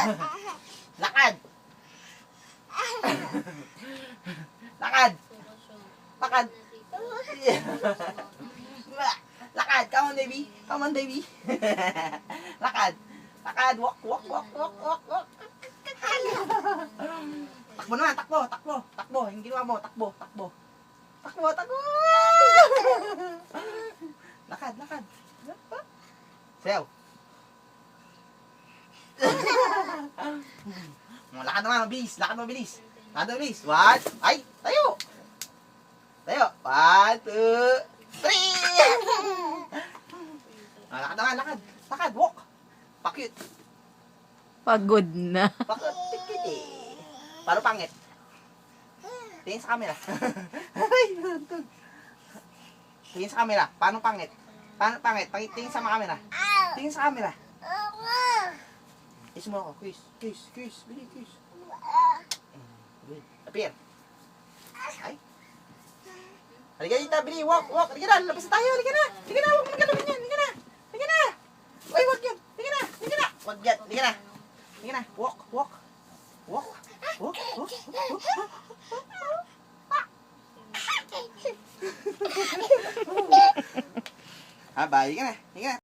Lakad. Lakad. Lakad. Lakad. Come on, baby. Come on, baby. Lakad. Lakad. Walk, walk, walk, walk, walk, walk. Takbo naman, takbo, takbo, takbo. Yung ginawa mo, takbo, takbo. Takbo, takbo. Lakad, lakad. Sayaw. Lakad naman, mabilis. Lakad mabilis. Lakad mabilis. One. Ay, tayo. Tayo. 1, 2, 3. Lakad naman, lakad. Lakad, walk. Pakit. Pagod na. Pakit. Tikiti. Paano pangit? Tingin sa camera. Tingin sa camera. Paano pangit? Paano pangit? Tingin sa camera. Tingin sa camera. Kiss mo ako. Kiss. Kiss. Kiss. Bili. Kiss. Good. Appear. Ay. Halika dito. Bili. Walk. Walk. Halika na. Labas na tayo. Halika na. Halika na. Huwag mo nagkalawin yan. Halika na. Halika na. Uy, wag yan. Halika na. Halika na. Wag yan. Halika na. Halika na. Walk. Walk. Walk. Walk. Walk. Walk. Ah, bye. Halika na. Halika na.